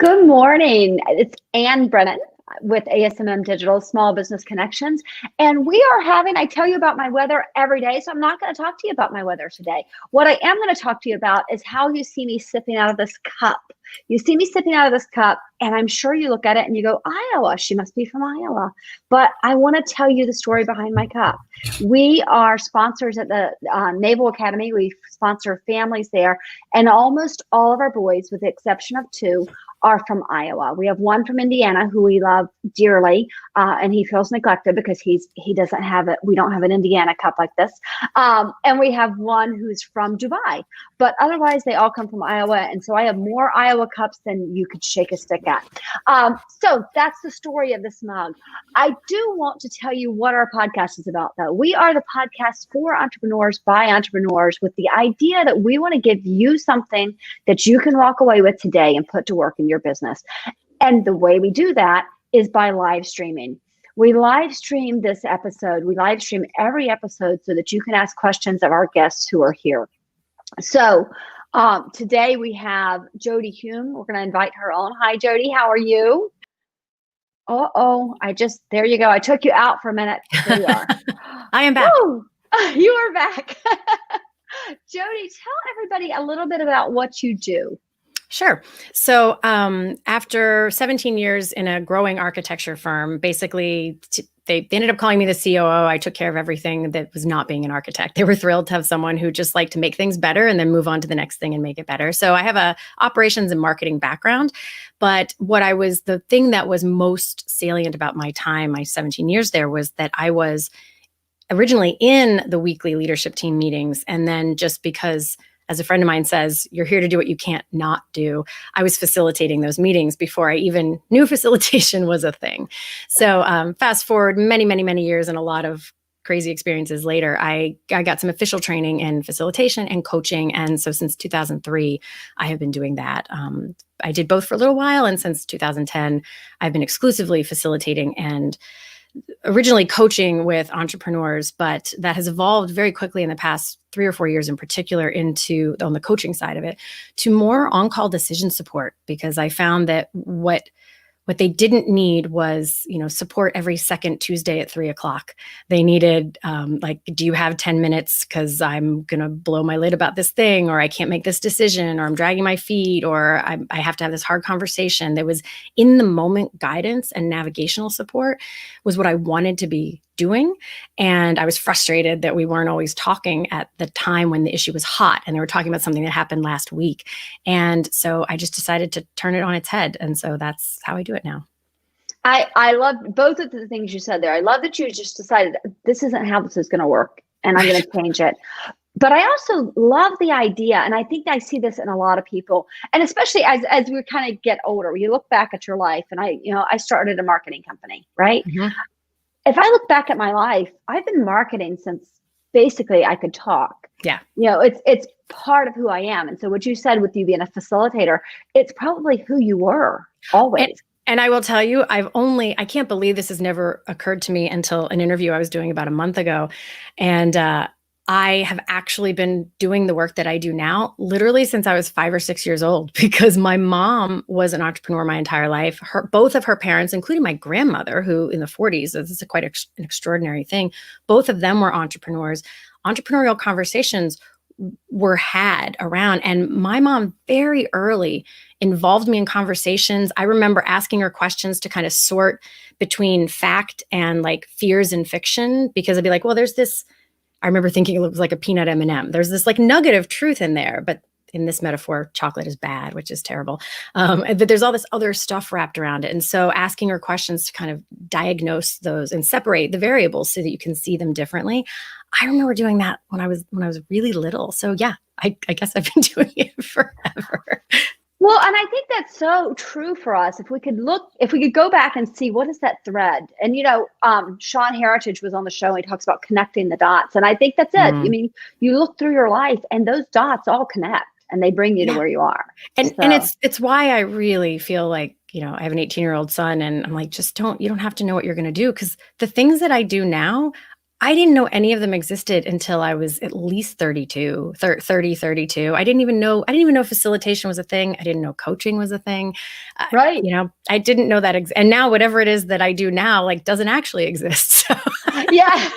Good morning. It's Ann Brennan with ASMM Digital Small Business Connections. And we are having, I tell you about my weather every day, so I'm not going to talk to you about my weather today. What I am going to talk to you about is how you see me sipping out of this cup. You see me sipping out of this cup, and I'm sure you look at it and you go, Iowa, she must be from Iowa. But I want to tell you the story behind my cup. We are sponsors at the Naval Academy. We sponsor families there, and almost all of our boys, with the exception of two, are from Iowa. We have one from Indiana who we love dearly, and he feels neglected because he doesn't have it. We don't have an Indiana cup like this. And we have one who's from Dubai, but otherwise they all come from Iowa. And so I have more Iowa cups than you could shake a stick at. So that's the story of this mug. I do want to tell you what our podcast is about, though. We are the podcast for entrepreneurs by entrepreneurs, with the idea that we want to give you something that you can walk away with today and put to work in your business. And the way we do that is by live streaming. We live stream this episode. We live stream every episode so that you can ask questions of our guests who are here. So today we have Jodi Hume. We're going to invite her on. Hi, Jodi. How are you? There you go. I took you out for a minute. There you are. I am back. Woo! You are back. Jodi, tell everybody a little bit about what you do. Sure. So after 17 years in a growing architecture firm, basically they ended up calling me the COO. I took care of everything that was not being an architect. They were thrilled to have someone who just liked to make things better and then move on to the next thing and make it better. So I have a operations and marketing background, but the thing that was most salient about my time, my 17 years there, was that I was originally in the weekly leadership team meetings. And then just because, as a friend of mine says, you're here to do what you can't not do, I was facilitating those meetings before I even knew facilitation was a thing. So fast forward many, many, many years and a lot of crazy experiences later, I got some official training in facilitation and coaching. And so since 2003, I have been doing that. I did both for a little while. And since 2010, I've been exclusively facilitating and originally coaching with entrepreneurs, but that has evolved very quickly in the past 3 or 4 years in particular into, on the coaching side of it, to more on-call decision support, because I found that what they didn't need was, support every second Tuesday at 3:00. They needed, do you have 10 minutes? Because I'm going to blow my lid about this thing, or I can't make this decision, or I'm dragging my feet, or I have to have this hard conversation. There was in the moment guidance and navigational support was what I wanted to be doing. And I was frustrated that we weren't always talking at the time when the issue was hot and they were talking about something that happened last week. And so I just decided to turn it on its head. And so that's how I do it now. I love both of the things you said there. I love that you just decided this isn't how this is going to work and I'm going to change it. But I also love the idea, and I think I see this in a lot of people, and especially as we kind of get older, you look back at your life, and I started a marketing company, right? Mm-hmm. If I look back at my life, I've been marketing since basically I could talk. Yeah. It's part of who I am. And so what you said with you being a facilitator, it's probably who you were always. And I will tell you, I can't believe this has never occurred to me until an interview I was doing about a month ago. And I have actually been doing the work that I do now literally since I was 5 or 6 years old, because my mom was an entrepreneur my entire life. Both of her parents, including my grandmother, who in the 40s, this is quite an extraordinary thing, both of them were entrepreneurs. Entrepreneurial conversations were had around. And my mom very early involved me in conversations. I remember asking her questions to kind of sort between fact and fears and fiction, because I'd be like, well, there's this, I remember thinking it was like a peanut M&M. There's this nugget of truth in there, but in this metaphor, chocolate is bad, which is terrible. But there's all this other stuff wrapped around it. And so asking her questions to kind of diagnose those and separate the variables so that you can see them differently. I remember doing that when I was really little. So yeah, I guess I've been doing it forever. Well, and I think that's so true for us. If we could go back and see what is that thread. And, Sean Heritage was on the show and he talks about connecting the dots. And I think that's it. I mean, you look through your life and those dots all connect and they bring you to where you are. And it's why I really feel like, I have an 18-year-old son and I'm like, you don't have to know what you're going to do. Because the things that I do now, I didn't know any of them existed until I was at least 32, 30, 32. I didn't even know facilitation was a thing. I didn't know coaching was a thing. Right. I didn't know that. And now whatever it is that I do now, like, doesn't actually exist. So Yeah.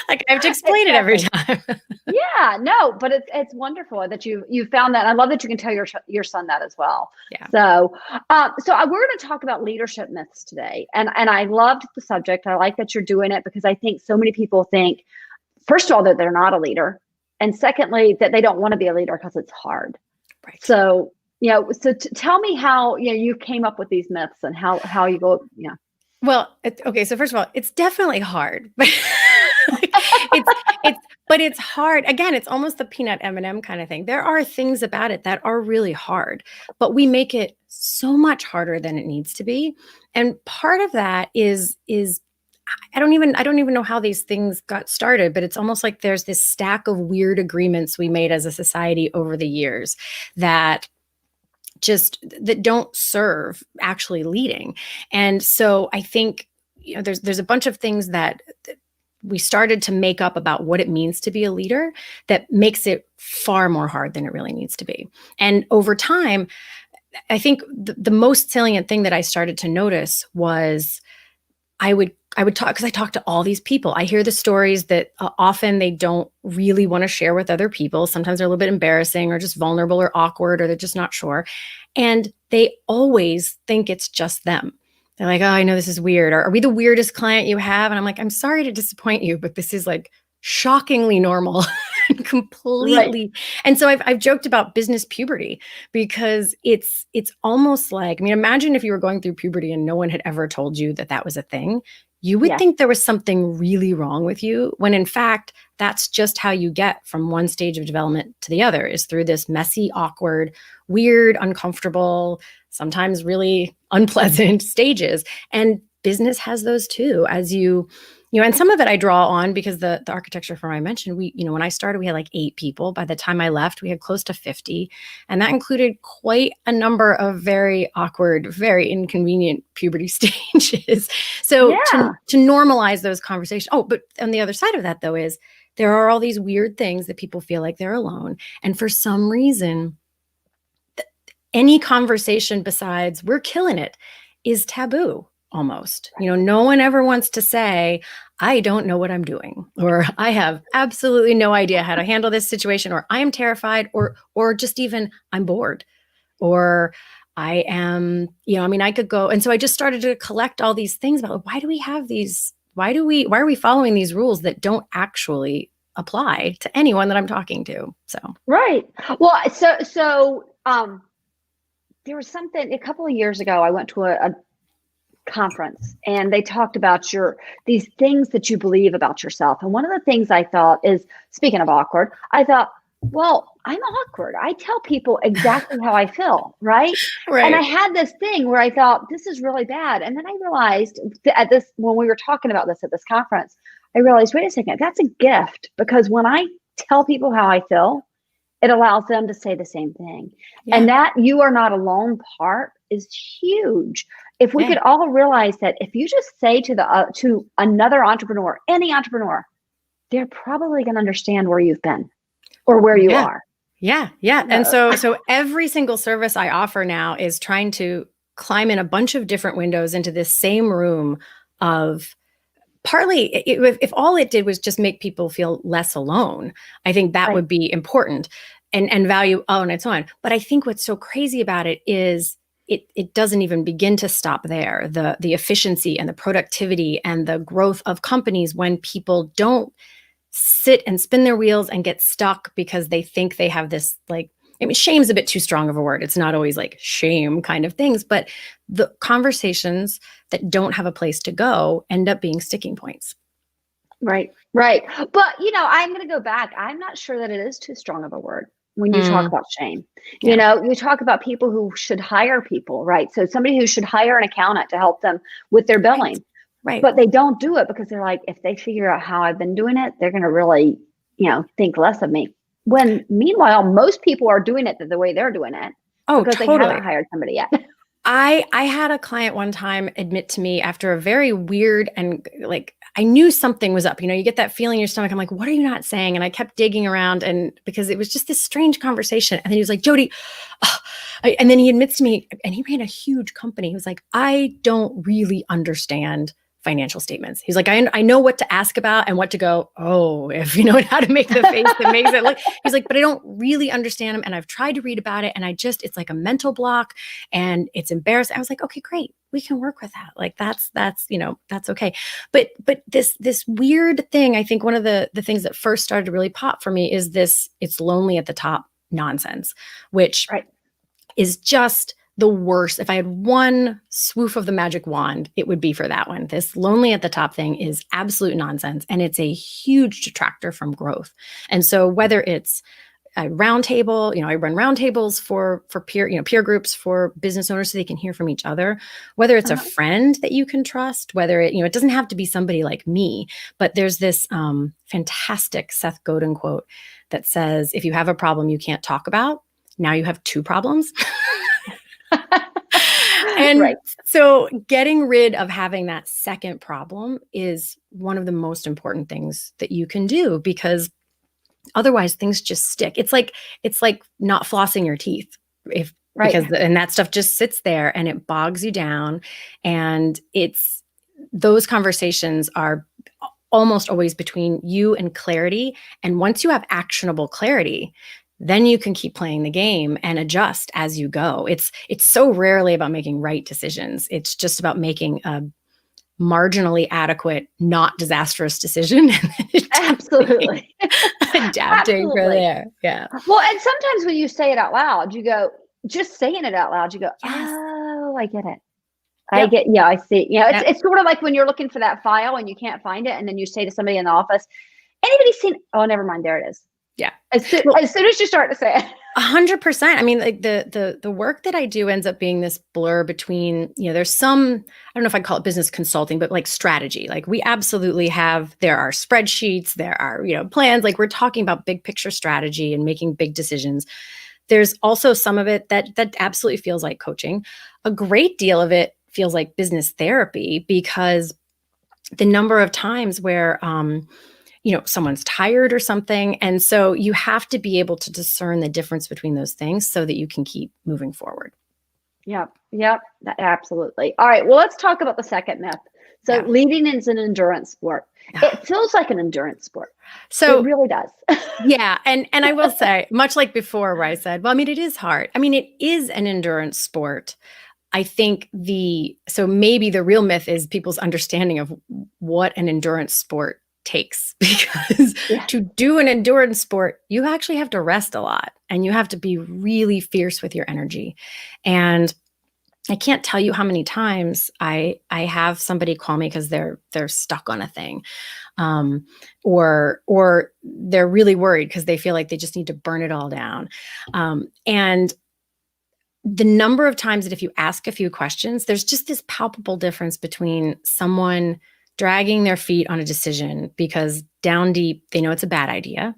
like, I have to explain it every time. Yeah, no, but it's wonderful that you found that. I love that you can tell your son that as well. Yeah. So we're going to talk about leadership myths today, and I loved the subject. I like that you're doing it because I think so many people think, first of all, that they're not a leader, and secondly, that they don't want to be a leader because it's hard. Right. So tell me how you came up with these myths and how you go. Yeah. Well, okay. So first of all, it's definitely hard, but it's hard. Again, it's almost the peanut M&M kind of thing. There are things about it that are really hard, but we make it so much harder than it needs to be. And part of that is I don't even know how these things got started, but it's almost like there's this stack of weird agreements we made as a society over the years that don't serve actually leading. And so I think there's a bunch of things that we started to make up about what it means to be a leader that makes it far more hard than it really needs to be. And over time, I think the most salient thing that I started to notice was I would talk, because I talk to all these people. I hear the stories that often they don't really want to share with other people. Sometimes they're a little bit embarrassing or just vulnerable or awkward, or they're just not sure. And they always think it's just them. They're like, oh, I know this is weird. Or, are we the weirdest client you have? And I'm like, I'm sorry to disappoint you, but this is like shockingly normal and completely. Right. And so I've joked about business puberty because it's almost like, I mean, imagine if you were going through puberty and no one had ever told you that was a thing. You would think there was something really wrong with you, when in fact, that's just how you get from one stage of development to the other, is through this messy, awkward, weird, uncomfortable, sometimes really unpleasant stages. And business has those too, as and some of it I draw on because the architecture firm I mentioned, when I started, we had like 8 people. By the time I left, we had close to 50. And that included quite a number of very awkward, very inconvenient puberty stages. So to normalize those conversations. Oh, but on the other side of that, though, is there are all these weird things that people feel like they're alone. And for some reason, any conversation besides "we're killing it" is taboo. Almost, no one ever wants to say, I don't know what I'm doing, or I have absolutely no idea how to handle this situation, or I am terrified, or just even I'm bored, or I am, I could go. And so I just started to collect all these things about, why do we have these? Why are we following these rules that don't actually apply to anyone that I'm talking to? So. Right. Well, so there was something a couple of years ago, I went to a conference and they talked about these things that you believe about yourself. And one of the things I thought is, speaking of awkward, I thought, well, I'm awkward. I tell people exactly how I feel, right? And I had this thing where I thought, this is really bad. And then I realized when we were talking about this at this conference, I realized, wait a second, that's a gift, because when I tell people how I feel, it allows them to say the same thing. Yeah. And that "you are not alone" part is huge. If we could all realize that, if you just say to another entrepreneur, any entrepreneur, they're probably going to understand where you've been or where you are. Yeah. Yeah. And so every single service I offer now is trying to climb in a bunch of different windows into this same room of, partly, if all it did was just make people feel less alone, I think that would be important and value on its own. But I think what's so crazy about it is it doesn't even begin to stop there. The efficiency and the productivity and the growth of companies, when people don't sit and spin their wheels and get stuck because they think they have this, like, I mean, shame's a bit too strong of a word. It's not always like shame kind of things, but the conversations that don't have a place to go end up being sticking points. Right. But, I'm going to go back. I'm not sure that it is too strong of a word when you talk about shame. Yeah. You talk about people who should hire people, right? So somebody who should hire an accountant to help them with their billing. Right. But they don't do it because they're like, if they figure out how I've been doing it, they're going to really, think less of me. When meanwhile, most people are doing it the way they're doing it. Oh, because totally. They haven't hired somebody yet. I had a client one time admit to me, after a very weird and I knew something was up. You get that feeling in your stomach. I'm like, what are you not saying? And I kept digging around, and because it was just this strange conversation. And then he was like, Jodi, and then he admits to me, and he ran a huge company. He was like, I don't really understand financial statements. He's like, I know what to ask about and what to go, oh, if you know how to make the face that makes it look. He's like, but I don't really understand them. And I've tried to read about it, and it's like a mental block, and it's embarrassing. I was like, okay, great. We can work with that. Like that's okay. But this weird thing, I think one of the things that first started to really pop for me is this, it's lonely at the top nonsense, which is just the worst. If I had one swoof of the magic wand, it would be for that one. This lonely at the top thing is absolute nonsense, and it's a huge detractor from growth. And so whether it's a roundtable, I run roundtables for peer groups for business owners so they can hear from each other, whether it's a friend that you can trust, whether it doesn't have to be somebody like me, but there's this fantastic Seth Godin quote that says, if you have a problem you can't talk about, now you have two problems. And so getting rid of having that second problem is one of the most important things that you can do, because otherwise things just stick. It's like not flossing your teeth because that stuff just sits there and it bogs you down. And those conversations are almost always between you and clarity. And once you have actionable clarity, then you can keep playing the game and adjust as you go. It's so rarely about making right decisions. It's just about making a marginally adequate, not disastrous decision. Absolutely. Adapting from there. Yeah. Well, and sometimes when you say it out loud, you go, just saying it out loud, you go, oh, I get it. I see. It's sort of like when you're looking for that file and you can't find it, and then you say to somebody in the office, anybody seen, oh, never mind, there it is. Yeah. As soon as you start to say it. 100%. I mean, like the work that I do ends up being this blur between, there's some, I don't know if I'd call it business consulting, but like strategy. Like we absolutely there are spreadsheets, there are, plans, like we're talking about big picture strategy and making big decisions. There's also some of it that absolutely feels like coaching. A great deal of it feels like business therapy, because the number of times where, someone's tired or something. And so you have to be able to discern the difference between those things so that you can keep moving forward. Yep. Absolutely. All right. Well, let's talk about the second myth. So leading is an endurance sport. It feels like an endurance sport. So it really does. Yeah. And I will say, much like before where I said, well, I mean, it is hard. I mean, it is an endurance sport. I think so maybe the real myth is people's understanding of what an endurance sport takes, because to do an endurance sport, you actually have to rest a lot and you have to be really fierce with your energy. And I can't tell you how many times I have somebody call me because they're stuck on a thing, or they're really worried because they feel like they just need to burn it all down. And the number of times that if you ask a few questions, there's just this palpable difference between someone dragging their feet on a decision because down deep, they know it's a bad idea,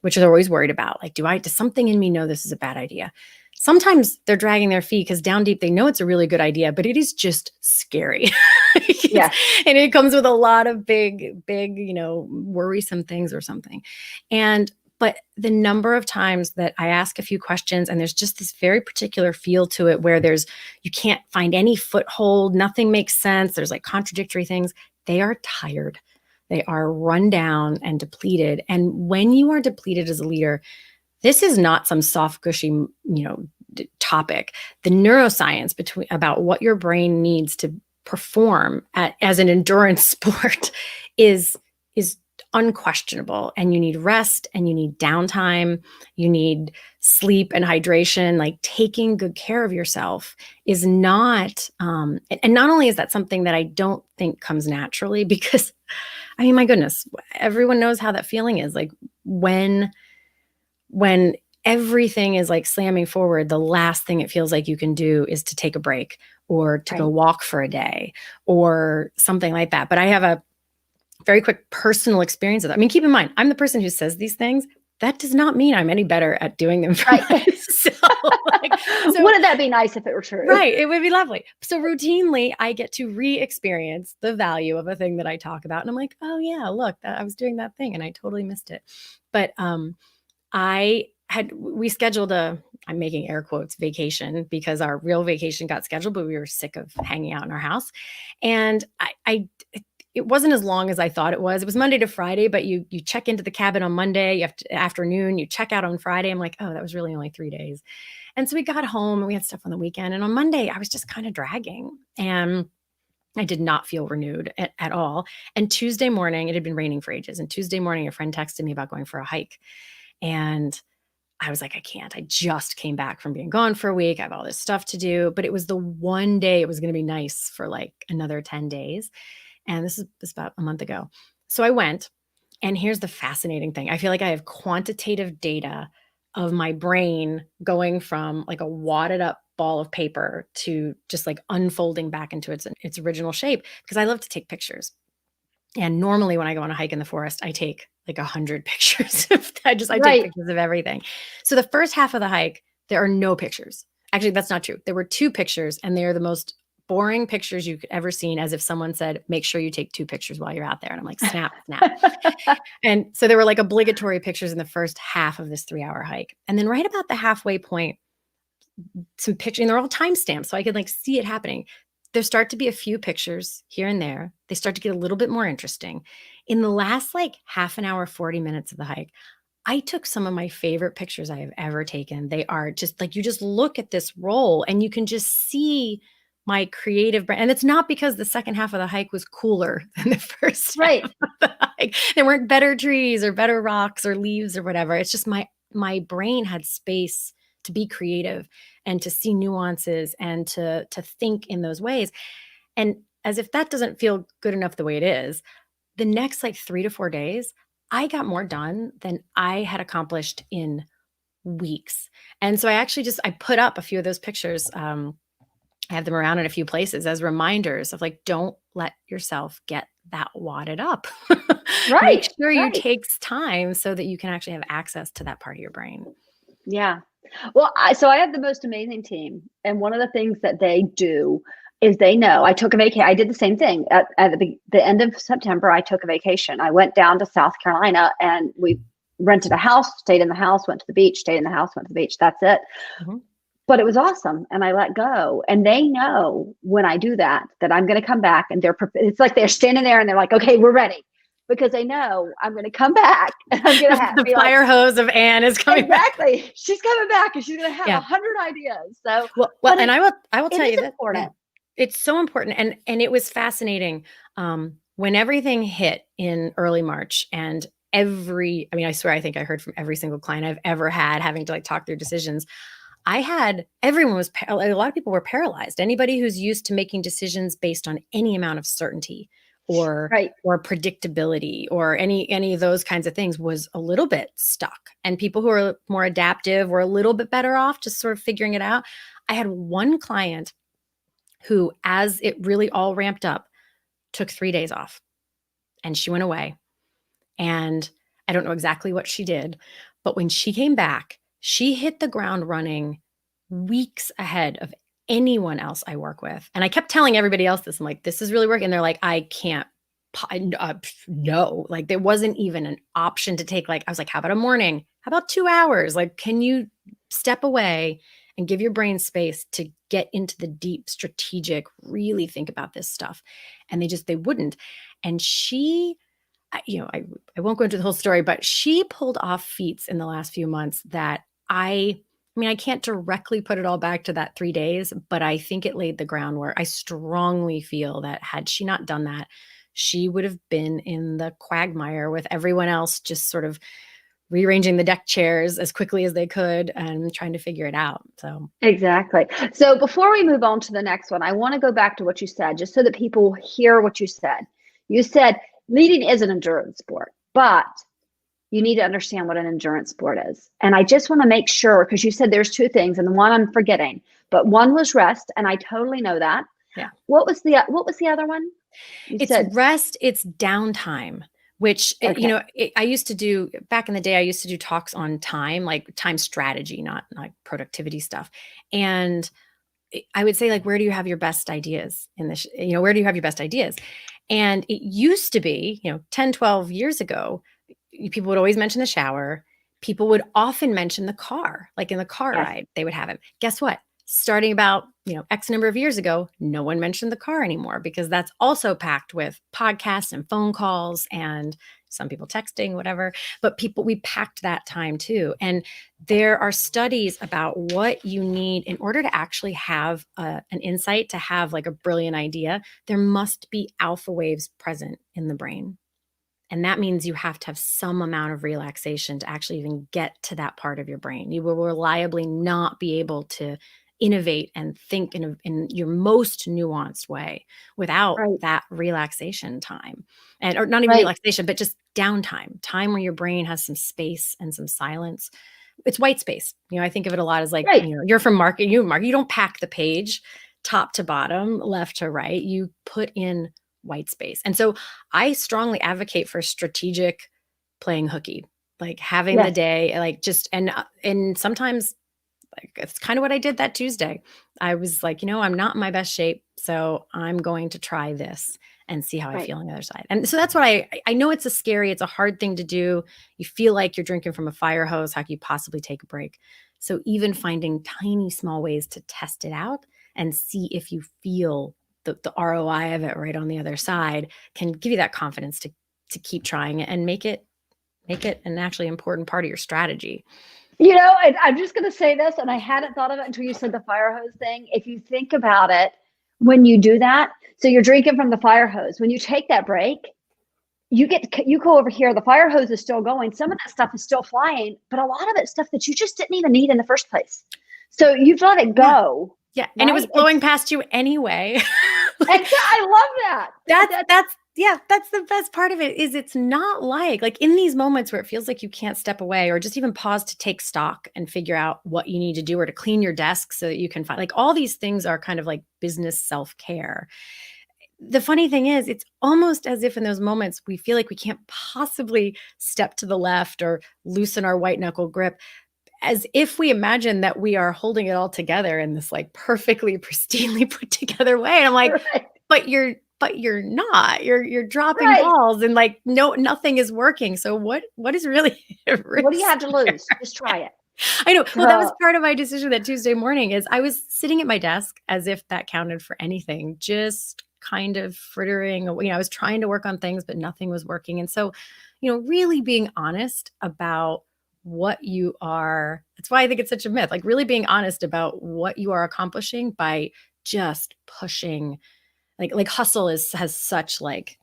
which they're always worried about. Like, does something in me know this is a bad idea? Sometimes they're dragging their feet because down deep, they know it's a really good idea, but it is just scary. Yeah. And it comes with a lot of big, worrisome things or something. But the number of times that I ask a few questions and there's just this very particular feel to it where you can't find any foothold, nothing makes sense. There's like contradictory things. They are tired. They are run down and depleted. And when you are depleted as a leader, this is not some soft, gushy, topic. The neuroscience about what your brain needs to perform as an endurance sport is unquestionable. And you need rest and you need downtime. You need sleep and hydration. Like taking good care of yourself is not, and not only is that something that I don't think comes naturally, because I mean, my goodness, everyone knows how that feeling is. Like when everything is like slamming forward, the last thing it feels like you can do is to take a break or to go walk for a day or something like that. But I have a very quick personal experience of that. I mean, keep in mind, I'm the person who says these things. That does not mean I'm any better at doing them. So Like, so, wouldn't that be nice if it were true? right. It would be lovely. So routinely I get to re-experience the value of a thing that I talk about. And I'm like, oh yeah, look, I was doing that thing and I totally missed it. But we scheduled I'm making air quotes, vacation, because our real vacation got scheduled, but we were sick of hanging out in our house. And it wasn't as long as I thought it was. It was Monday to Friday, but you check into the cabin on Monday, you have to afternoon, you check out on Friday. I'm like, oh, that was really only 3 days. And so we got home and we had stuff on the weekend. And on Monday, I was just kind of dragging and I did not feel renewed at all. And Tuesday morning, it had been raining for ages. And Tuesday morning, a friend texted me about going for a hike. And I was like, I can't. I just came back from being gone for a week. I have all this stuff to do. But it was the one day it was going to be nice for like another 10 days. And this is about a month ago. So I went, and here's the fascinating thing. I feel like I have quantitative data of my brain going from like a wadded up ball of paper to just like unfolding back into its original shape, because I love to take pictures. And normally when I go on a hike in the forest, I take like 100 pictures. I take pictures of everything. So the first half of the hike, there are no pictures. Actually, that's not true. There were 2 pictures, and they are the most boring pictures you could ever seen, as if someone said, make sure you take 2 pictures while you're out there. And I'm like, snap, snap. And so there were like obligatory pictures in the first half of this 3-hour hike. And then right about the halfway point, some pictures, and they're all timestamped, so I could like see it happening. There start to be a few pictures here and there. They start to get a little bit more interesting. In the last like half an hour, 40 minutes of the hike, I took some of my favorite pictures I have ever taken. They are just like, you just look at this roll and you can just see my creative brain. And it's not because the second half of the hike was cooler than the first half of the hike. There weren't better trees or better rocks or leaves or whatever. It's just my brain had space to be creative and to see nuances and to think in those ways. And as if that doesn't feel good enough the way it is, the next like 3 to 4 days, I got more done than I had accomplished in weeks. And so I put up a few of those pictures. I have them around in a few places as reminders of like, don't let yourself get that wadded up. Make sure you take time so that you can actually have access to that part of your brain. Yeah. Well, so I have the most amazing team. And one of the things that they do is they know I took a vacation. I did the same thing at the end of September. I took a vacation. I went down to South Carolina and we rented a house, stayed in the house, went to the beach, stayed in the house, went to the beach. That's it. Mm-hmm. But it was awesome. And I let go. And they know when I do that I'm going to come back, and it's like they're standing there and they're like, okay, we're ready. Because they know I'm going to come back and I'm going to have the fire hose of Anne is coming exactly. back. She's coming back and she's going to have 100 ideas. So, well, and I will tell you that important. It's so important. And it was fascinating when everything hit in early March, and I swear, I think I heard from every single client I've ever had having to like talk through decisions. A lot of people were paralyzed. Anybody who's used to making decisions based on any amount of certainty or predictability or any of those kinds of things was a little bit stuck. And people who are more adaptive were a little bit better off just sort of figuring it out. I had one client who, as it really all ramped up, took 3 days off, and she went away. And I don't know exactly what she did, but when she came back, she hit the ground running weeks ahead of anyone else I work with. And I kept telling everybody else this. I'm like, this is really working. And they're like, I can't, no, like there wasn't even an option to take. Like, I was like, how about a morning? How about 2 hours? Like, can you step away and give your brain space to get into the deep strategic, really think about this stuff? And they wouldn't. And she, I won't go into the whole story, but she pulled off feats in the last few months that I can't directly put it all back to that 3 days, but I think it laid the groundwork. I strongly feel that had she not done that, she would have been in the quagmire with everyone else, just sort of rearranging the deck chairs as quickly as they could and trying to figure it out. So exactly. So before we move on to the next one, I want to go back to what you said, just so that people hear what you said. You said leading is an endurance sport, but you need to understand what an endurance sport is. And I just want to make sure, because you said there's 2 things, and the one I'm forgetting, but one was rest, and I totally know that. Yeah. What was the other one? It's rest. It's downtime. which, Okay. I used to do back in the day, I used to do talks on time, like time strategy, not productivity stuff. And I would say, like, where do you have your best ideas in this? Where do you have your best ideas? And it used to be, 10, 12 years ago, people would always mention the shower. People would often mention the car, like in the car Yes. ride, they would have it. Guess what? Starting about, X number of years ago, no one mentioned the car anymore because that's also packed with podcasts and phone calls and some people texting, whatever. But we packed that time too. And there are studies about what you need in order to actually have an insight, to have like a brilliant idea. There must be alpha waves present in the brain. And that means you have to have some amount of relaxation to actually even get to that part of your brain. You will reliably not be able to innovate and think in your most nuanced way without Right. that relaxation time. Or not even Right. relaxation, but just downtime, time where your brain has some space and some silence. It's white space. I think of it a lot as like, Right. you're from marketing, you don't pack the page top to bottom, left to right. You put in white space. And so I strongly advocate for strategic playing hooky, like having the Yes. day, like just, and sometimes like it's kind of what I did that Tuesday. I was like, I'm not in my best shape, so I'm going to try this and see how I Right. feel on the other side. And so that's what I know it's it's a hard thing to do. You feel like you're drinking from a fire hose. How can you possibly take a break? So even finding tiny, small ways to test it out and see if you feel the ROI of it right on the other side can give you that confidence to keep trying it and make it an actually important part of your strategy. And I'm just going to say this, and I hadn't thought of it until you said the fire hose thing. If you think about it, when you do that, so you're drinking from the fire hose, when you take that break, you go over here, the fire hose is still going. Some of that stuff is still flying, but a lot of it's stuff that you just didn't even need in the first place. So you've let it go. Yeah. And it was blowing past you anyway. I love that. That's the best part of it is it's not like in these moments where it feels like you can't step away or just even pause to take stock and figure out what you need to do or to clean your desk so that you can find, like, all these things are kind of like business self-care. The funny thing is, it's almost as if in those moments we feel like we can't possibly step to the left or loosen our white knuckle grip, as if we imagine that we are holding it all together in this like perfectly pristinely put together way. And I'm like, Right. but you're not. You're dropping Right. balls and like nothing is working. So what is really What do you have to lose? Just try it. I know. Well, that was part of my decision that Tuesday morning is I was sitting at my desk as if that counted for anything, just kind of frittering. I was trying to work on things, but nothing was working. And so, really being honest about what you are, that's why I think it's such a myth, like really being honest about what you are accomplishing by just pushing, like hustle has such like,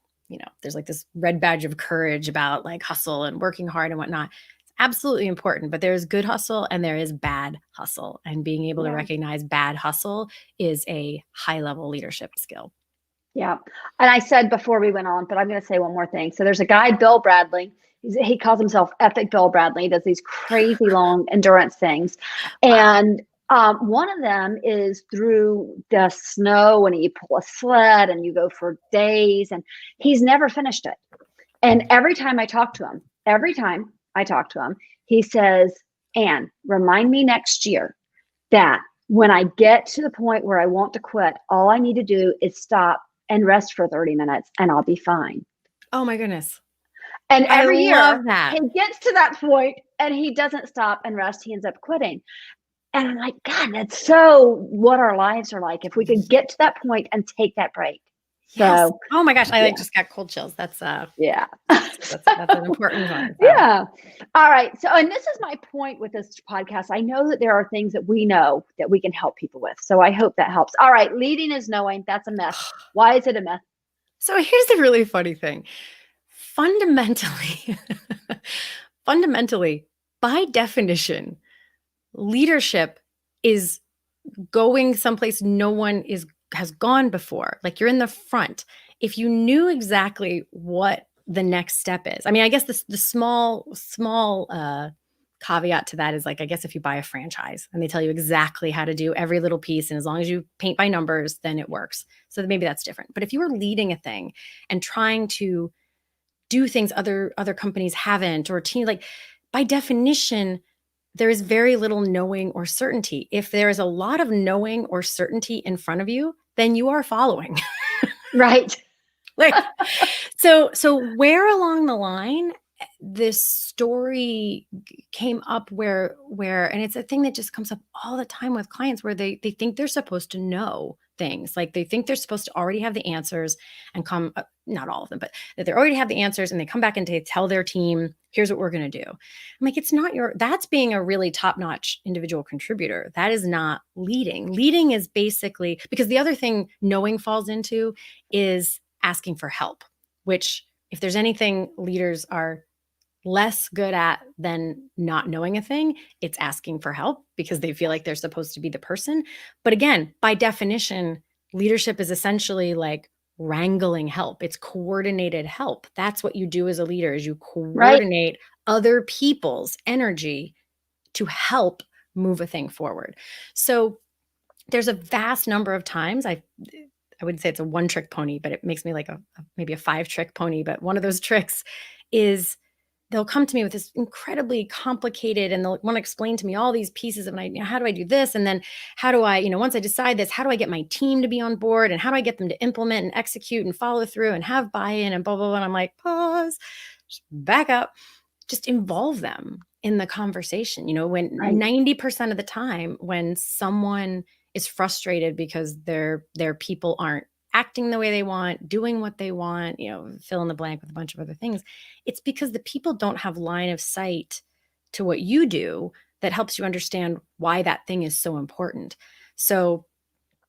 there's like this red badge of courage about like hustle and working hard and whatnot. Absolutely important, but there's good hustle and there is bad hustle, and being able to recognize bad hustle is a high level leadership skill. Yeah. And I said before we went on, but I'm going to say one more thing. So there's a guy, Bill Bradley. He calls himself Epic Bill Bradley. He does these crazy long endurance things. And one of them is through the snow, and you pull a sled and you go for days, and he's never finished it. And every time I talk to him, he says, Anne, remind me next year that when I get to the point where I want to quit, all I need to do is stop and rest for 30 minutes and I'll be fine. Oh my goodness. And every year he gets to that point and he doesn't stop and rest. He ends up quitting. And I'm like, God, that's so what our lives are like. If we could get to that point and take that break. Yes. So, oh my gosh, I just got cold chills. That's yeah, that's an important one. So. Yeah. All right. So, and this is my point with this podcast. I know that there are things that we know that we can help people with. So I hope that helps. All right. Leading is knowing. That's a myth. Why is it a myth? So here's the really funny thing. Fundamentally, by definition, leadership is going someplace no one has gone before. Like you're in the front. If you knew exactly what the next step is, I mean, I guess the small caveat to that is like, I guess if you buy a franchise and they tell you exactly how to do every little piece, and as long as you paint by numbers, then it works. So maybe that's different. But if you were leading a thing and trying to do things other companies haven't, or team, like by definition, there is very little knowing or certainty. If there is a lot of knowing or certainty in front of you, then you are following. Right. Like, so where along the line this story came up where, and it's a thing that just comes up all the time with clients, where they think they're supposed to know things. Like they think they're supposed to already have the answers and come, not all of them, but that they already have the answers, and they come back and they tell their team, here's what we're going to do. I'm like, it's not that's being a really top-notch individual contributor. That is not leading. Leading is basically, because the other thing knowing falls into is asking for help, which if there's anything leaders are less good at than not knowing a thing, it's asking for help, because they feel like they're supposed to be the person. But again, by definition, leadership is essentially like wrangling help. It's coordinated help. That's what you do as a leader, is you coordinate other people's energy to help move a thing forward. So there's a vast number of times I wouldn't say it's a one-trick pony, but it makes me like maybe a 5-trick pony. But one of those tricks is they'll come to me with this incredibly complicated, and they'll want to explain to me all these pieces of, how do I do this? And then how do I, once I decide this, how do I get my team to be on board? And how do I get them to implement and execute and follow through and have buy-in and blah, blah, blah. And I'm like, pause, just back up, just involve them in the conversation. When 90% of the time when someone is frustrated because their people aren't acting the way they want, doing what they want, fill in the blank with a bunch of other things, it's because the people don't have line of sight to what you do that helps you understand why that thing is so important. So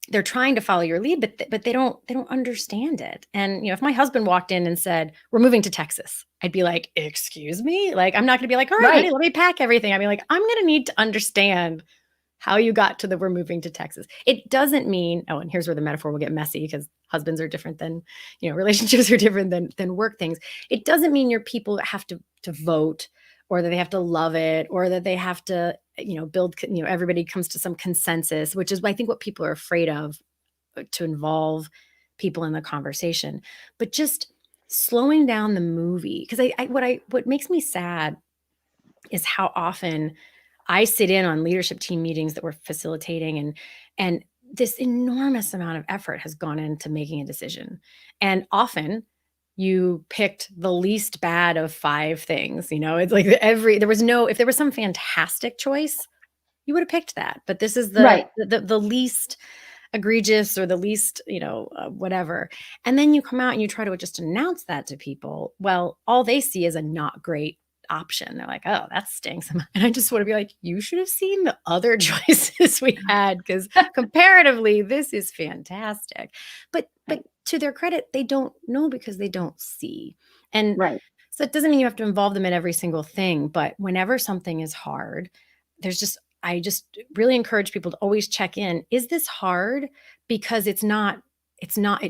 they're trying to follow your lead, but they don't understand it. And if my husband walked in and said, we're moving to Texas, I'd be like, excuse me? Like, I'm not going to be like, all right, honey, let me pack everything. I'd be like, I'm going to need to understand how you got to we're moving to Texas. It doesn't mean, and here's where the metaphor will get messy, because husbands are different than, relationships are different than work things. It doesn't mean your people have to vote, or that they have to love it, or that they have to, build, everybody comes to some consensus, which is, I think, what people are afraid of, to involve people in the conversation. But just slowing down the movie, because what makes me sad is how often I sit in on leadership team meetings that we're facilitating, and this enormous amount of effort has gone into making a decision. And often you picked the least bad of 5 things. It's like if there was some fantastic choice, you would have picked that. But this is the least egregious, or the least, whatever. And then you come out and you try to just announce that to people. Well, all they see is a not great option. They're like, oh, that stinks. And I just want to be like, you should have seen the other choices we had, because comparatively, this is fantastic. But to their credit, they don't know, because they don't see. And so it doesn't mean you have to involve them in every single thing. But whenever something is hard, I just really encourage people to always check in. Is this hard? Because it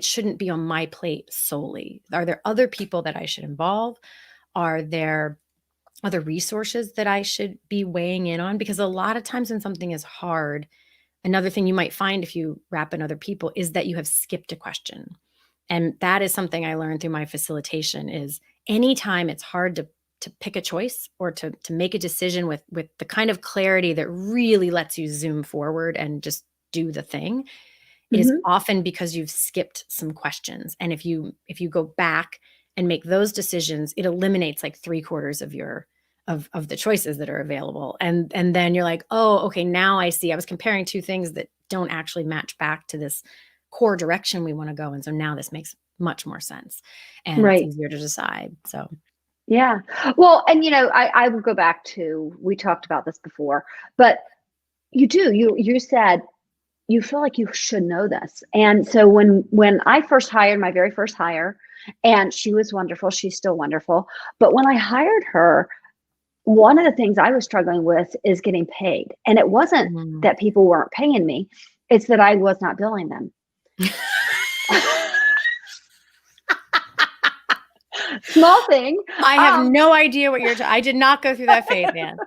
shouldn't be on my plate solely. Are there other people that I should involve? Are there other resources that I should be weighing in on? Because a lot of times when something is hard, another thing you might find if you wrap in other people is that you have skipped a question. And that is something I learned through my facilitation, is anytime it's hard to pick a choice, or to make a decision with the kind of clarity that really lets you zoom forward and just do the thing, it is often because you've skipped some questions. And if you go back and make those decisions, it eliminates like 3/4 of your of the choices that are available. And then you're like, oh, okay, now I see. I was comparing 2 things that don't actually match back to this core direction we want to go. And so now this makes much more sense, and it's easier to decide. So yeah. Well, and I would go back to, we talked about this before, but you said you feel like you should know this. And so when I first hired my very first hire, and she was wonderful, she's still wonderful, but when I hired her, one of the things I was struggling with is getting paid. And it wasn't that people weren't paying me, it's that I was not billing them. Small thing. I have no idea what I did not go through that phase, man.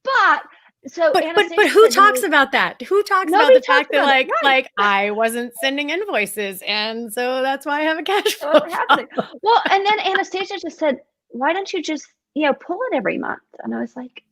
But So But Anastasia who said to talks me, about that? Who talks about nobody the talks fact that about it. Right. like I wasn't sending invoices and so that's why I have a cash So flow what's happening? problem. Well, and then Anastasia just said, why don't you just, pull it every month? And I was like,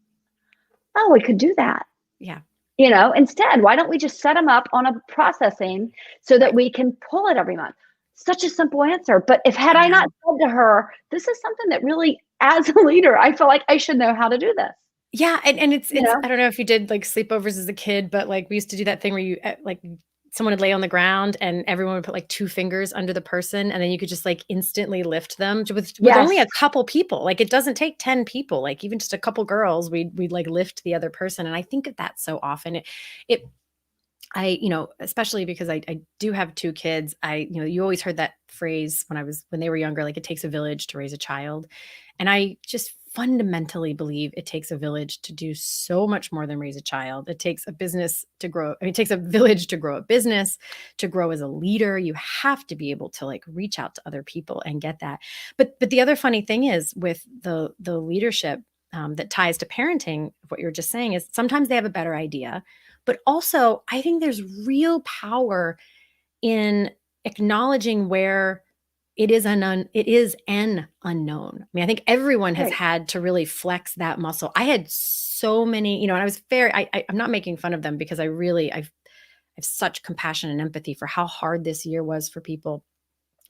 oh, we could do that. Yeah. Instead, why don't we just set them up on a processing so that Right. we can pull it every month? Such a simple answer. But had I I not know. said to her, this is something that really, as a leader, I feel like I should know how to do this. Yeah, and You it's know? I don't know if you did like sleepovers as a kid, but like we used to do that thing where you like someone would lay on the ground and everyone would put like two fingers under the person and then you could just like instantly lift them with only Yes. a couple people. Like it doesn't take 10 people, like even just a couple girls, we'd like lift the other person. And I think of that so often. It I, especially because I do have two kids. You always heard that phrase when they were younger, like it takes a village to raise a child. And I just fundamentally believe it takes a village to do so much more than raise a child. It takes a business to grow. I mean, it takes a village to grow a business, to grow as a leader. You have to be able to like reach out to other people and get that. But the other funny thing is with the leadership that ties to parenting, what you were just saying is sometimes they have a better idea. But also, I think there's real power in acknowledging where it is an unknown. I mean, I think everyone has Right. had to really flex that muscle. I had so many, and I was I'm not making fun of them because I have such compassion and empathy for how hard this year was for people.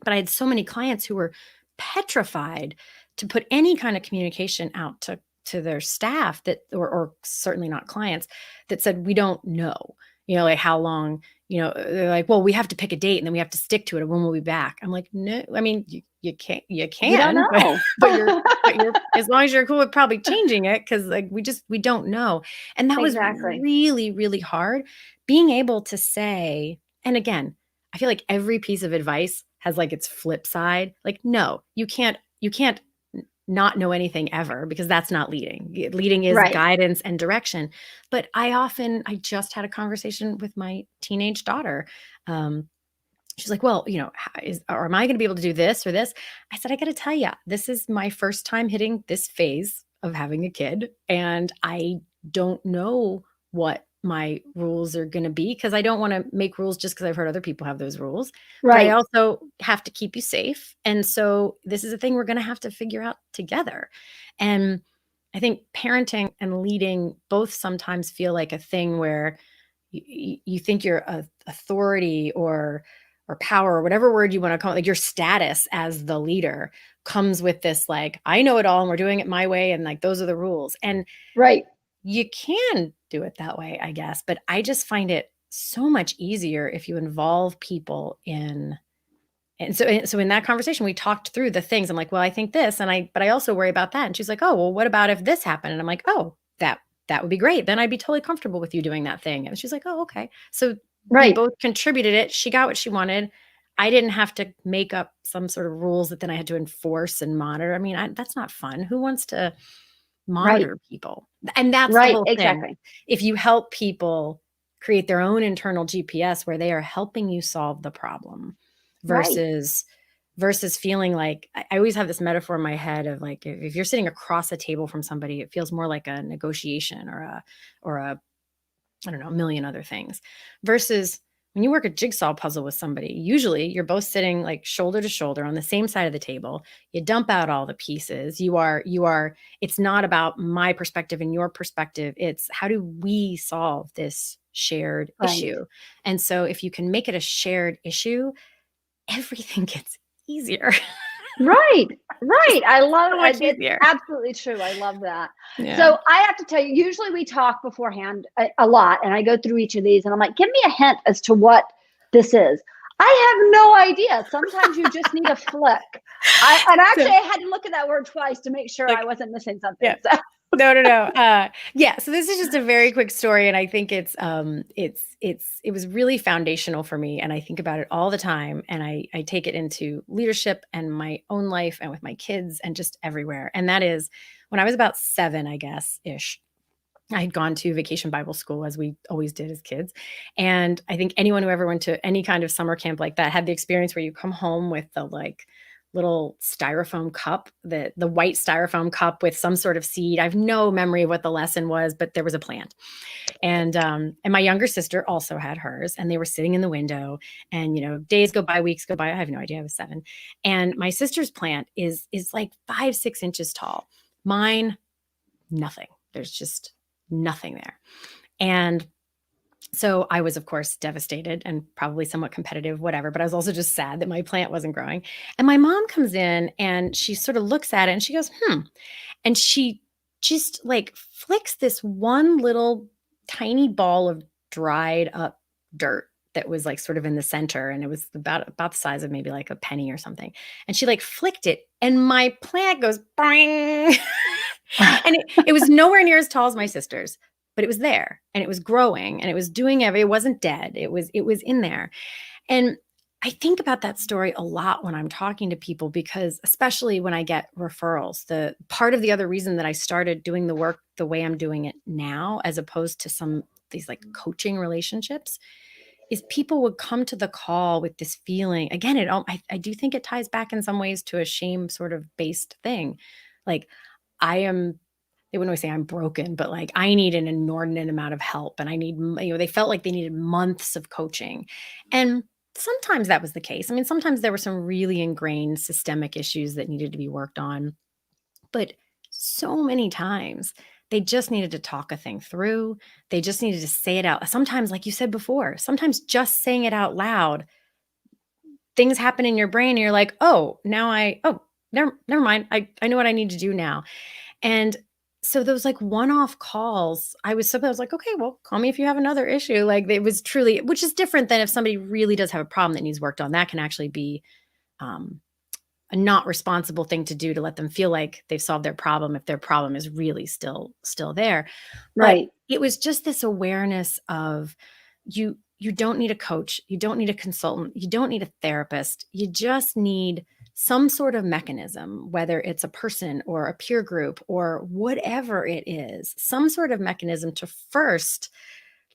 But I had so many clients who were petrified to put any kind of communication out to their staff or certainly not clients that said, we don't know, like how long, they're like, well, we have to pick a date and then we have to stick to it. And when we'll be back? I'm like, no, I mean, you You don't can, know. but you're, as long as you're cool with probably changing it. Cause like, we don't know. And that was Exactly. really, really hard being able to say, and again, I feel like every piece of advice has like its flip side. Like, no, you can't not know anything ever because that's not leading. Leading is Right. guidance and direction. But I just had a conversation with my teenage daughter. She's like, well, or am I going to be able to do this or this? I said, I got to tell you, this is my first time hitting this phase of having a kid. And I don't know what my rules are going to be because I don't want to make rules just because I've heard other people have those rules. But I Right. also have to keep you safe. And so this is a thing we're going to have to figure out together. And I think parenting and leading both sometimes feel like a thing where you think your authority or power or whatever word you want to call it, like your status as the leader comes with this, like, I know it all and we're doing it my way. And like, those are the rules. And Right. you can do it that way, I guess. But I just find it so much easier if you involve people in. And so in that conversation, we talked through the things. I'm like, well, I think this, but I also worry about that. And she's like, oh, well, what about if this happened? And I'm like, oh, that would be great. Then I'd be totally comfortable with you doing that thing. And she's like, oh, okay. So we Right. both contributed it. She got what she wanted. I didn't have to make up some sort of rules that then I had to enforce and monitor. I mean, that's not fun. Who wants to Right. monitor people? And that's the Right. whole thing. Exactly. If you help people create their own internal GPS where they are helping you solve the problem Right. versus feeling like I always have this metaphor in my head of like, if you're sitting across a table from somebody, it feels more like a negotiation or a, I don't know, a million other things versus when you work a jigsaw puzzle with somebody, usually you're both sitting like shoulder to shoulder on the same side of the table. You dump out all the pieces. It's not about my perspective and your perspective. It's how do we solve this shared Right. issue? And so if you can make it a shared issue, everything gets easier. Right. Right. I love So much it. It's easier. absolutely true. I love that. Yeah. So I have to tell you, usually we talk beforehand a lot, and I go through each of these and I'm like, give me a hint as to what this is. I have no idea. Sometimes you just need a flick. I had to look at that word twice to make sure Like, I wasn't missing something. yeah. So. No. Yeah. So this is just a very quick story. And I think it was really foundational for me. And I think about it all the time. And I take it into leadership and my own life and with my kids and just everywhere. And that is when I was about 7, I guess, ish. I had gone to vacation Bible school as we always did as kids. And I think anyone who ever went to any kind of summer camp like that had the experience where you come home with the like little styrofoam cup, the white styrofoam cup with some sort of seed. I have no memory of what the lesson was, but there was a plant. And my younger sister also had hers, and they were sitting in the window, and, days go by, weeks go by. I have no idea. I was 7. And my sister's plant is like 5-6 inches tall. Mine, nothing. There's just nothing there. And so I was, of course, devastated and probably somewhat competitive, whatever, but I was also just sad that my plant wasn't growing. And my mom comes in and she sort of looks at it and she goes, and she just like flicks this one little tiny ball of dried up dirt that was like sort of in the center, and it was about the size of maybe like a penny or something. And she like flicked it, and my plant goes boing. And it was nowhere near as tall as my sister's, but it was there, and it was growing, and it was doing it wasn't dead. It was in there. And I think about that story a lot when I'm talking to people, because especially when I get referrals, the part of the other reason that I started doing the work the way I'm doing it now, as opposed to these like coaching relationships, is people would come to the call with this feeling. Again, I do think it ties back in some ways to a shame sort of based thing. Like, they wouldn't always say I'm broken, but like I need an inordinate amount of help, and I need, they felt like they needed months of coaching. And sometimes that was the case. I mean, sometimes there were some really ingrained systemic issues that needed to be worked on, but so many times they just needed to talk a thing through. They just needed to say it out. Sometimes, like you said before, sometimes just saying it out loud, things happen in your brain and you're like, never mind. I know what I need to do now. And so those like one-off calls, I was like, okay, well, call me if you have another issue. Like, it was truly, which is different than if somebody really does have a problem that needs worked on. That can actually be a not responsible thing to do, to let them feel like they've solved their problem if their problem is really still there. Right. But it was just this awareness of you don't need a coach, you don't need a consultant, you don't need a therapist. You just need some sort of mechanism, whether it's a person or a peer group or whatever it is, some sort of mechanism to first,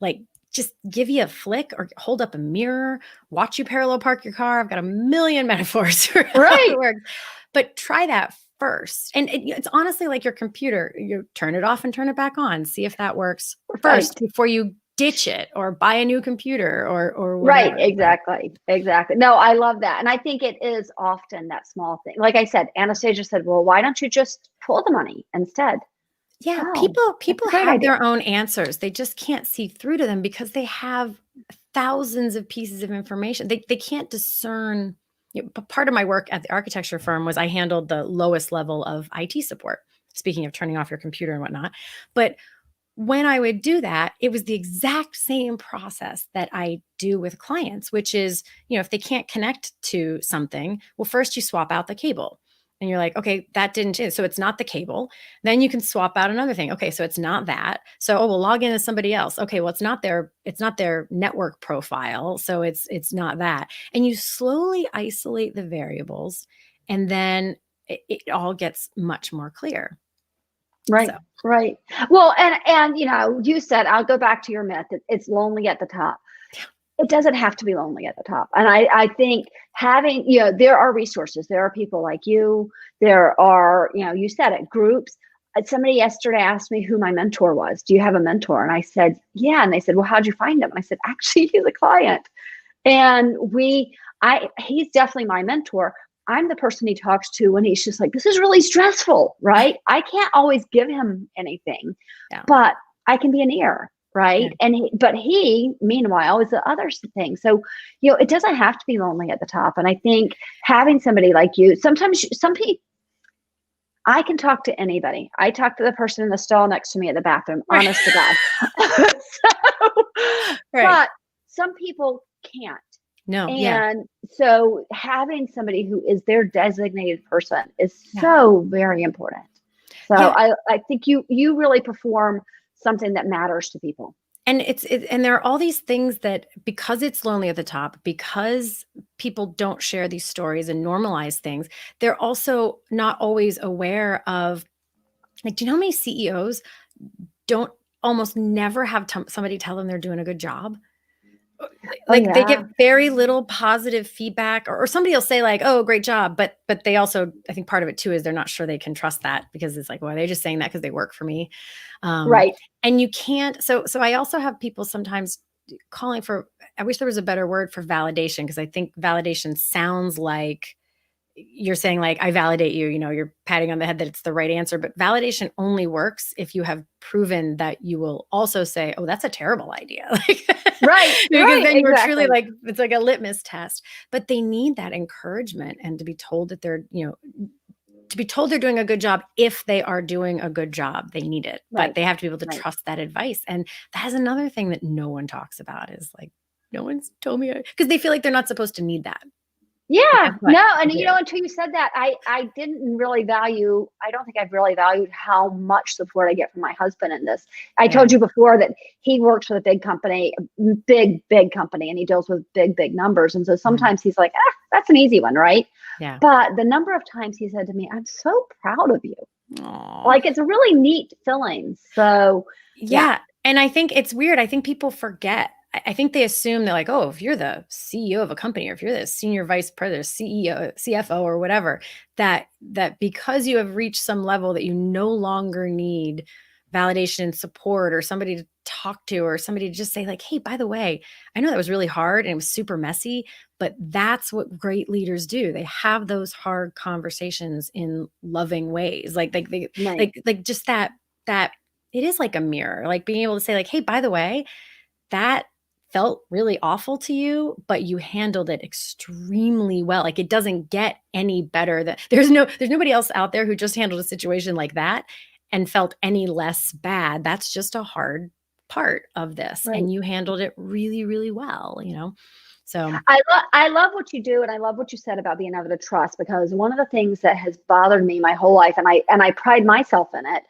like, just give you a flick or hold up a mirror, watch you parallel park your car. I've got a million metaphors for how it works, but try that first. And it's honestly like your computer. You turn it off and turn it back on. See if that works first before you ditch it or buy a new computer or whatever. Right. Exactly. No, I love that. And I think it is often that small thing. Like I said, Anastasia said, well, why don't you just pull the money instead? Yeah, people have their own answers. They just can't see through to them because they have thousands of pieces of information. They can't discern. Part of my work at the architecture firm was I handled the lowest level of IT support, speaking of turning off your computer and whatnot. But when I would do that, it was the exact same process that I do with clients, which is, if they can't connect to something, well, first you swap out the cable. And you're like, okay, that didn't change. So it's not the cable. Then you can swap out another thing. Okay, so it's not that. So, we'll log in as somebody else. Okay, well, it's not their network profile. So it's not that. And you slowly isolate the variables, and then it all gets much more clear. Right. So. Right. Well, and you said, I'll go back to your myth. It's lonely at the top. It doesn't have to be lonely at the top. And I think having, there are resources. There are people like you. There are, you said it, groups. Somebody yesterday asked me who my mentor was. Do you have a mentor? And I said, yeah. And they said, well, how'd you find him? And I said, actually, he's a client. And he's definitely my mentor. I'm the person he talks to when he's just like, this is really stressful, right? I can't always give him anything, but I can be an ear. Right. Yeah. But he, meanwhile, is the other thing. So, it doesn't have to be lonely at the top. And I think having somebody like you, sometimes I can talk to anybody. I talk to the person in the stall next to me at the bathroom, honest to God. But some people can't. No. And so having somebody who is their designated person is so very important. So I think you really perform something that matters to people. And and there are all these things that, because it's lonely at the top, because people don't share these stories and normalize things, they're also not always aware of, like, do you know how many CEOs don't almost never have somebody tell them they're doing a good job? Oh Like they yeah. get very little positive feedback, or somebody will say like, "Oh, great job," but they also, I think part of it too is they're not sure they can trust that, because it's like, well, are they just saying that because they work for me? Um, Right. and you can't. So I also have people sometimes calling for. I wish there was a better word for validation, because I think validation sounds like you're saying like, I validate you, you're patting on the head that it's the right answer. But validation only works if you have proven that you will also say, oh, that's a terrible idea. Like, Right. because Right. then you're truly Exactly. like, it's like a litmus test. But they need that encouragement, and to be told that they're, to be told they're doing a good job. If they are doing a good job, they need it, but Right. they have to be able to Right. trust that advice. And that is another thing that no one talks about, is like, no one's told me, because they feel like they're not supposed to need that. But Yeah, guess what? no, They and do. until you said that, I didn't really value. I don't think I've really valued how much support I get from my husband in this. I Yeah. told you before that he works for a big company, big company, and he deals with big numbers. And so Mhm. sometimes he's like, that's an easy one, right? Yeah. But the number of times he said to me, "I'm so proud of you," Aw. like it's a really neat feeling. So yeah, Yeah. And I think it's weird. I think people forget. I think they assume that like, oh, if you're the CEO of a company, or if you're the senior vice president, CEO, CFO, or whatever, that because you have reached some level that you no longer need validation and support, or somebody to talk to, or somebody to just say like, hey, by the way, I know that was really hard and it was super messy, but that's what great leaders do. They have those hard conversations in loving ways. right, Like just that it is like a mirror, like being able to say like, hey, by the way, that felt really awful to you, but you handled it extremely well. Like it doesn't get any better. That there's nobody else out there who just handled a situation like that and felt any less bad. That's just a hard part of this. right. And you handled it really, really well. So I love what you do, and I love what you said about being able to trust, because one of the things that has bothered me my whole life, and I pride myself in it,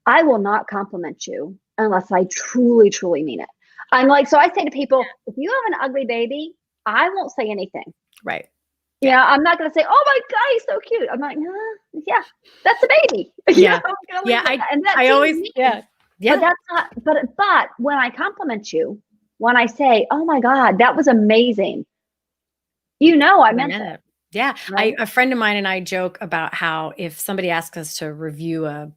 I will not compliment you unless I truly mean it. I'm like, so I say to people, if you have an ugly baby, I won't say anything. right. Yeah. Yeah, I'm not going to say, oh my God, he's so cute. I'm like, yeah, that's a baby. Yeah. I'm going to Yeah. leave it at that. And that I seems always, mean, yeah. but Yeah. that's not, but when I compliment you, when I say, oh my God, that was amazing, I I meant meant it. it. Yeah. Right. A friend of mine and I joke about how if somebody asks us to review a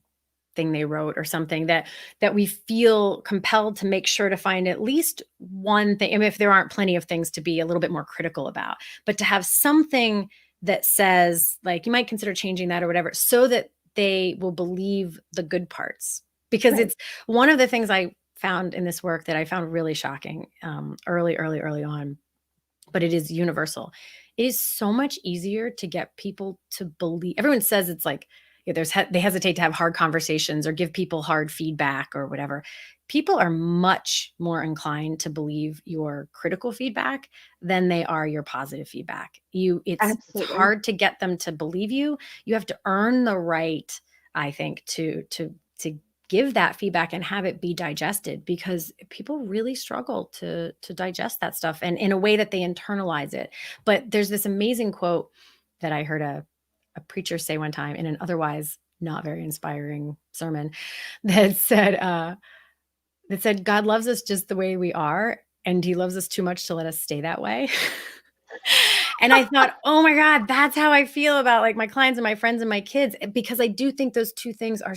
thing they wrote or something, that we feel compelled to make sure to find at least one thing. I mean, if there aren't plenty of things to be a little bit more critical about, but to have something that says like, you might consider changing that or whatever, so that they will believe the good parts. Because Right. it's one of the things I found in this work that I found really shocking, early on, but it is universal. It is so much easier to get people to believe. Everyone says it's like, yeah, they hesitate to have hard conversations or give people hard feedback or whatever. People are much more inclined to believe your critical feedback than they are your positive feedback. It's Absolutely. hard to get them to believe you. You have to earn the right, I think, to give that feedback and have it be digested, because people really struggle to digest that stuff, and in a way that they internalize it. But there's this amazing quote that I heard a preacher say one time in an otherwise not very inspiring sermon, that said God loves us just the way we are, and he loves us too much to let us stay that way. And I thought, oh my God, that's how I feel about like my clients and my friends and my kids, because I do think those two things are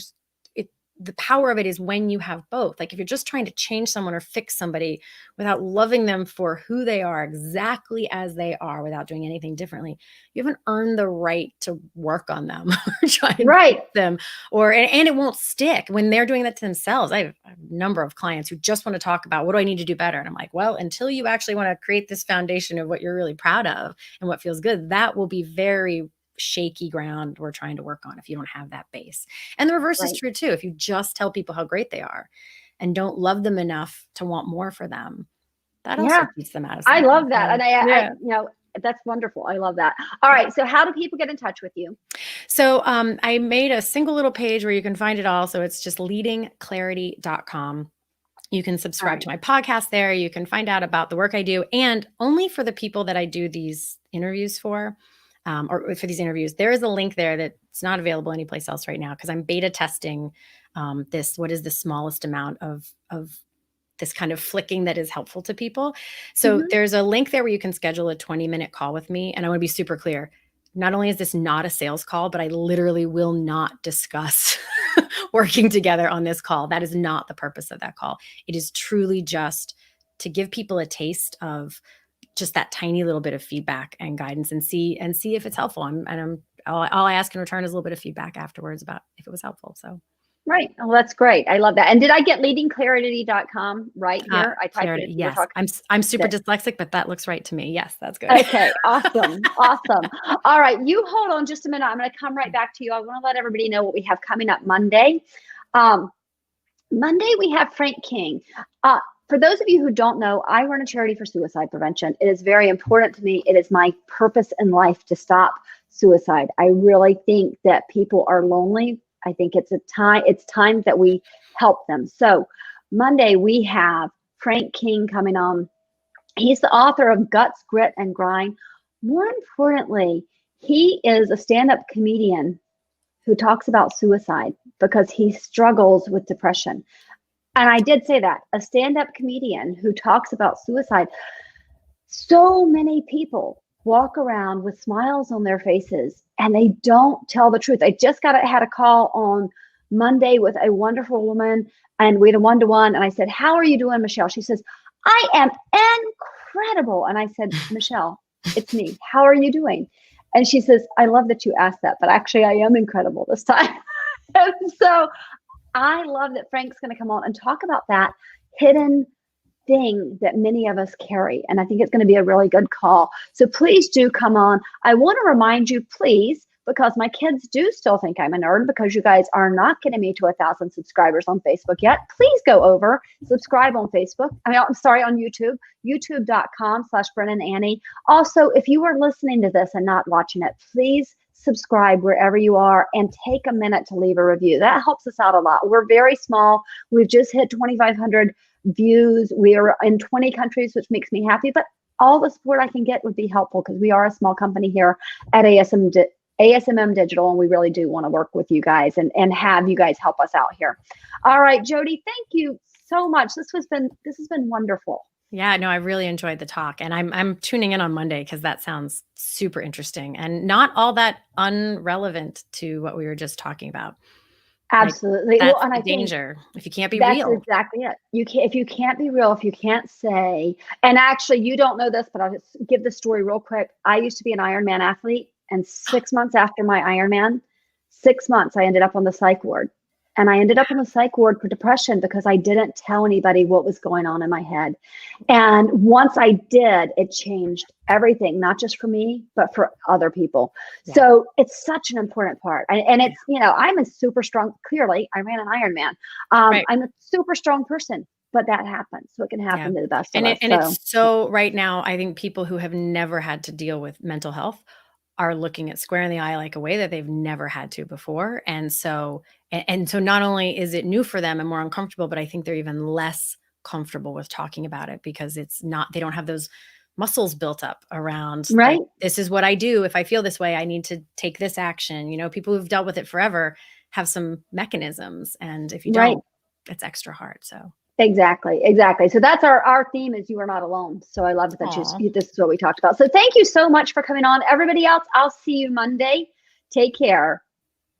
it, the power of it is when you have both. Like if you're just trying to change someone or fix somebody without loving them for who they are, exactly as they are, without doing anything differently, you haven't earned the right to work on them or try and Right. fix them, and it won't stick when they're doing that to themselves. I have a number of clients who just want to talk about, what do I need to do better? And I'm like, well, until you actually want to create this foundation of what you're really proud of and what feels good, that will be very shaky ground we're trying to work on if you don't have that base. And the reverse is Right. true too. If you just tell people how great they are and don't love them enough to want more for them, that also Yeah. keeps them out of I something. love that. So, And yeah. that's wonderful. I love that. All Yeah. right. So how do people get in touch with you? So I made a single little page where you can find it all. So it's just leadingclarity.com. You can All subscribe right. to my podcast there. You can find out about the work I do. And only for the people that I do these interviews for, or for these interviews, there is a link there that's not available anyplace else right now, because I'm beta testing this, what is the smallest amount of this kind of flicking that is helpful to people. So Mhm. there's a link there where you can schedule a 20-minute call with me. And I want to be super clear. Not only is this not a sales call, but I literally will not discuss working together on this call. That is not the purpose of that call. It is truly just to give people a taste of just that tiny little bit of feedback and guidance, and see if it's helpful. All I ask in return is a little bit of feedback afterwards about if it was helpful. So. Right. Well, that's great. I love that. And did I get leadingclarity.com right here? I typed Clarity, it. yes. I'm super dyslexic, but that looks right to me. Yes, that's good. Okay. Awesome. Awesome. All right. You hold on just a minute. I'm going to come right back to you. I want to let everybody know what we have coming up Monday. Monday, we have Frank King. For those of you who don't know, I run a charity for suicide prevention. It is very important to me. It is my purpose in life to stop suicide. I really think that people are lonely. I think it's time that we help them. So Monday, we have Frank King coming on. He's the author of Guts, Grit, and Grind. More importantly, he is a stand-up comedian who talks about suicide because he struggles with depression. And I did say that, a stand-up comedian who talks about suicide. So many people walk around with smiles on their faces and they don't tell the truth. I just had a call on Monday with a wonderful woman, and we had a one-to-one, and I said, "How are you doing, Michelle?" She says, "I am incredible." And I said, "Michelle, it's me. How are you doing?" And she says, "I love that you asked that, but actually I am incredible this time." And so I love that Frank's going to come on and talk about that hidden thing that many of us carry. And I think it's going to be a really good call. So please do come on. I want to remind you, please, because my kids do still think I'm a nerd, because you guys are not getting me to 1,000 subscribers on Facebook yet. Please go over, subscribe on Facebook. I'm sorry, on YouTube, youtube.com/BrennanAnnie. Also, if you are listening to this and not watching it, please subscribe wherever you are and take a minute to leave a review. That helps us out a lot. We're very small. We've just hit 2,500 views. We are in 20 countries, which makes me happy, but all the support I can get would be helpful because we are a small company here at ASMM Digital, and we really do want to work with you guys and have you guys help us out here. All right, Jodi, thank you so much. This has been wonderful. Yeah, no, I really enjoyed the talk, and I'm tuning in on Monday because that sounds super interesting and not all that unrelevant to what we were just talking about. Absolutely. Like, well, and I danger if you can't be that's real. Exactly it. If you can't be real, if you can't say, and actually you don't know this, but I'll just give the story real quick. I used to be an Ironman athlete, and 6 months after my Ironman, 6 months, I ended up on the psych ward. And I ended up on the psych ward for depression because I didn't tell anybody what was going on in my head. And once I did, it changed everything, not just for me, but for other people. Yeah. So it's such an important part. And it's, I'm a super strong, clearly I ran an Ironman. Right. I'm a super strong person, but that happens. So it can happen to the best of us. And it's so right now, I think people who have never had to deal with mental health are looking at square in the eye like a way that they've never had to before. And so not only is it new for them and more uncomfortable, but I think they're even less comfortable with talking about it because they don't have those muscles built up around, right? Like, this is what I do. If I feel this way, I need to take this action. People who've dealt with it forever have some mechanisms. And if you don't, it's extra hard. So Exactly. So that's our theme is you are not alone. So I love that this is what we talked about. So thank you so much for coming on. Everybody else, I'll see you Monday. Take care.